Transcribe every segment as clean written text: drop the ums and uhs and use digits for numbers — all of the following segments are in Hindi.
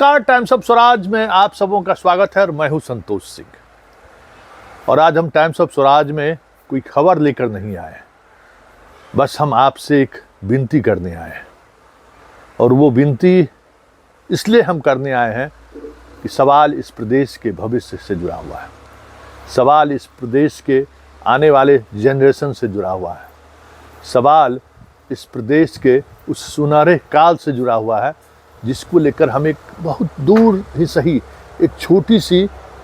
नमस्कार, टाइम्स ऑफ स्वराज में आप सबों का स्वागत है और मैं हूं संतोष सिंह। और आज हम टाइम्स ऑफ स्वराज में कोई खबर लेकर नहीं आए, बस हम आपसे एक विनती करने आए हैं। और वो विनती इसलिए हम करने आए हैं कि सवाल इस प्रदेश के भविष्य से जुड़ा हुआ है, सवाल इस प्रदेश के आने वाले जनरेशन से जुड़ा हुआ है, सवाल इस प्रदेश के उस सुनहरे काल से जुड़ा हुआ है जिसको लेकर हम एक बहुत दूर ही सही एक छोटी सी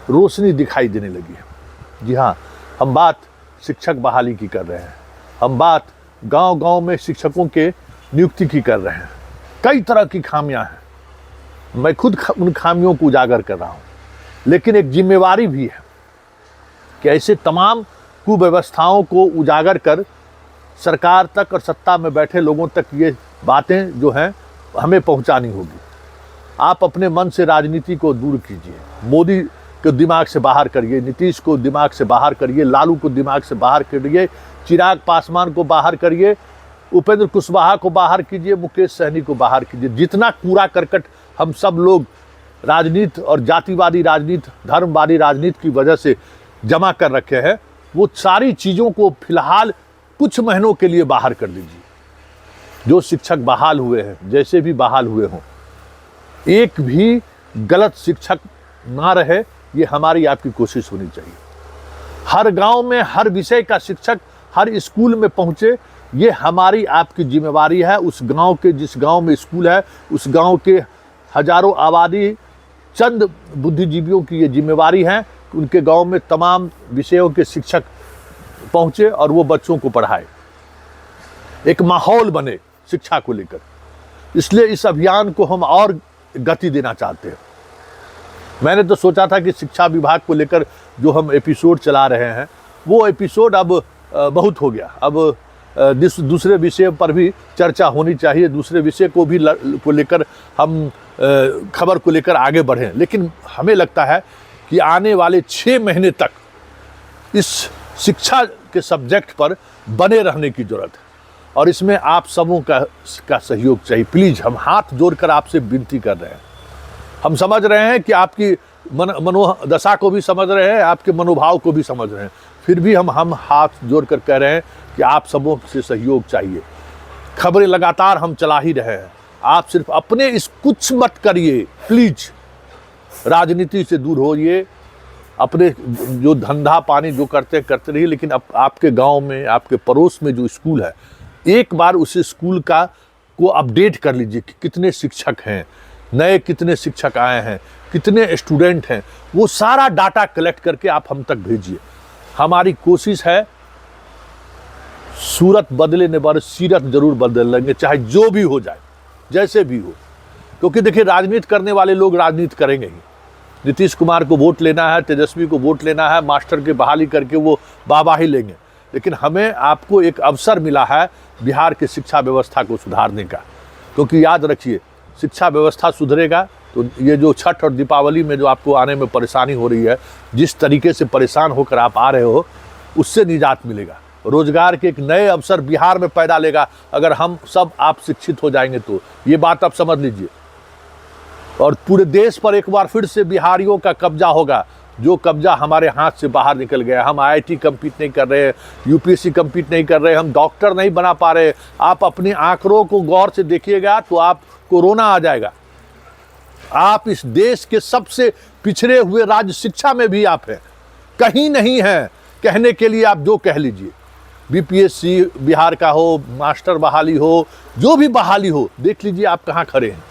रोशनी दिखाई देने लगी है। जी हाँ, हम बात शिक्षक बहाली की कर रहे हैं, हम बात गांव-गांव में शिक्षकों के नियुक्ति की कर रहे हैं। कई तरह की खामियां हैं, मैं खुद उन खामियों को उजागर कर रहा हूं, लेकिन एक जिम्मेवारी भी है कि ऐसे तमाम कुव्यवस्थाओं को उजागर कर सरकार तक और सत्ता में बैठे लोगों तक ये बातें जो हैं हमें पहुंचानी होगी। आप अपने मन से राजनीति को दूर कीजिए, मोदी को दिमाग से बाहर करिए, नीतीश को दिमाग से बाहर करिए, लालू को दिमाग से बाहर करिए, चिराग पासवान को बाहर करिए, उपेंद्र कुशवाहा को बाहर कीजिए, मुकेश सहनी को बाहर कीजिए। जितना कूड़ा करकट हम सब लोग राजनीति और जातिवादी राजनीति, धर्मवादी राजनीति की वजह से जमा कर रखे हैं, वो सारी चीज़ों को फिलहाल कुछ महीनों के लिए बाहर कर दीजिए। जो शिक्षक बहाल हुए हैं, जैसे भी बहाल हुए हों, एक भी गलत शिक्षक ना रहे, ये हमारी आपकी कोशिश होनी चाहिए। हर गांव में हर विषय का शिक्षक हर स्कूल में पहुंचे, ये हमारी आपकी जिम्मेवारी है। उस गांव के, जिस गांव में स्कूल है, उस गांव के हजारों आबादी, चंद बुद्धिजीवियों की ये जिम्मेवारी है कि उनके गांव में तमाम विषयों के शिक्षक पहुंचे और वो बच्चों को पढ़ाए, एक माहौल बने शिक्षा को लेकर। इसलिए इस अभियान को हम और गति देना चाहते हैं। मैंने तो सोचा था कि शिक्षा विभाग को लेकर जो हम एपिसोड चला रहे हैं, वो एपिसोड अब बहुत हो गया। अब दूसरे विषय पर भी चर्चा होनी चाहिए, दूसरे विषय को भी को लेकर हम खबर को लेकर आगे बढ़ें। लेकिन हमें लगता है कि आने वाले 6 महीने तक इस शिक्षा के सब्जेक्ट पर बने रहने की जरूरत है और इसमें आप सबों का सहयोग चाहिए। प्लीज़, हम हाथ जोड़कर आपसे विनती कर रहे हैं। हम समझ रहे हैं कि आपकी मनोदशा को भी समझ रहे हैं, आपके मनोभाव को भी समझ रहे हैं, फिर भी हम हाथ जोड़कर कह रहे हैं कि आप सबों से सहयोग चाहिए। खबरें लगातार हम चला ही रहे हैं, आप सिर्फ अपने इस कुछ मत करिए। प्लीज़, राजनीति से दूर होइए, अपने जो धंधा पानी जो करते रहिए, लेकिन आपके गांव में, आपके पड़ोस में जो स्कूल है, एक बार उस स्कूल को अपडेट कर लीजिए कि कितने शिक्षक हैं, नए कितने शिक्षक आए हैं, कितने स्टूडेंट हैं। वो सारा डाटा कलेक्ट करके आप हम तक भेजिए। हमारी कोशिश है, सूरत बदले न पर सीरत जरूर बदल लेंगे, चाहे जो भी हो जाए, जैसे भी हो। क्योंकि देखिए, राजनीति करने वाले लोग राजनीति करेंगे ही। नीतीश कुमार को वोट लेना है, तेजस्वी को वोट लेना है, मास्टर की बहाली करके वो वाहवाही लेंगे। लेकिन हमें आपको एक अवसर मिला है बिहार की शिक्षा व्यवस्था को सुधारने का। क्योंकि याद रखिए, शिक्षा व्यवस्था सुधरेगा तो ये जो छठ और दीपावली में जो आपको आने में परेशानी हो रही है, जिस तरीके से परेशान होकर आप आ रहे हो, उससे निजात मिलेगा। रोजगार के एक नए अवसर बिहार में पैदा लेगा अगर हम सब आप शिक्षित हो जाएंगे तो। ये बात आप समझ लीजिए। और पूरे देश पर एक बार फिर से बिहारियों का कब्जा होगा, जो कब्जा हमारे हाथ से बाहर निकल गया। हम IIT कम्पीट नहीं कर रहे, UPSC कम्पीट नहीं कर रहे, हम डॉक्टर नहीं बना पा रहे। आप अपने आंकड़ों को गौर से देखिएगा तो आप कोरोना आ जाएगा। आप इस देश के सबसे पिछड़े हुए राज्य शिक्षा में भी आप हैं, कहीं नहीं हैं कहने के लिए। आप जो कह लीजिए, BPSC बिहार का हो, मास्टर बहाली हो, जो भी बहाली हो, देख लीजिए आप कहाँ खड़े हैं,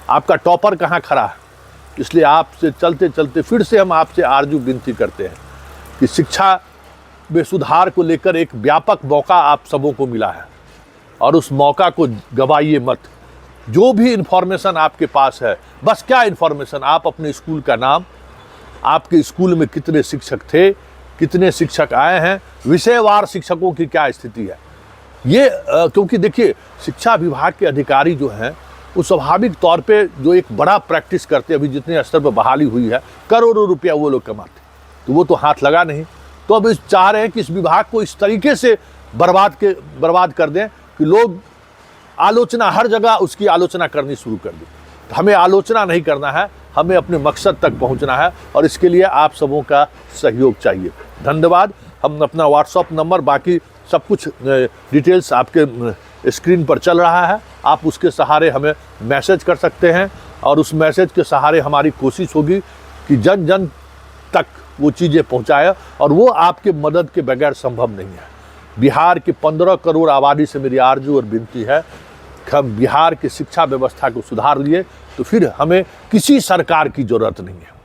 आपका टॉपर कहाँ खड़ा है। इसलिए आपसे चलते चलते फिर से हम आपसे आरजू विनती करते हैं कि शिक्षा में सुधार को लेकर एक व्यापक मौका आप सबों को मिला है और उस मौका को गवाइए मत। जो भी इन्फॉर्मेशन आपके पास है, बस क्या इन्फॉर्मेशन, आप अपने स्कूल का नाम, आपके स्कूल में कितने शिक्षक थे, कितने शिक्षक आए हैं, विषयवार शिक्षकों की क्या स्थिति है, ये क्योंकि देखिए, शिक्षा विभाग के अधिकारी जो हैं वो स्वाभाविक तौर पे जो एक बड़ा प्रैक्टिस करते हैं, अभी जितने स्तर पर बहाली हुई है, करोड़ों रुपया वो लोग कमाते, तो वो तो हाथ लगा नहीं। तो अब चाह रहे हैं कि इस विभाग को इस तरीके से बर्बाद कर दें कि लोग आलोचना, हर जगह उसकी आलोचना करनी शुरू कर दी। हमें आलोचना नहीं करना है, हमें अपने मकसद तक पहुंचना है और इसके लिए आप सबों का सहयोग चाहिए। धन्यवाद। हम अपना व्हाट्सएप नंबर, बाकी सब कुछ डिटेल्स आपके स्क्रीन पर चल रहा है, आप उसके सहारे हमें मैसेज कर सकते हैं और उस मैसेज के सहारे हमारी कोशिश होगी कि जन जन तक वो चीज़ें पहुंचाए, और वो आपके मदद के बगैर संभव नहीं है। बिहार की 15 करोड़ आबादी से मेरी आरजू और विनती है कि हम बिहार की शिक्षा व्यवस्था को सुधार लिए तो फिर हमें किसी सरकार की जरूरत नहीं है।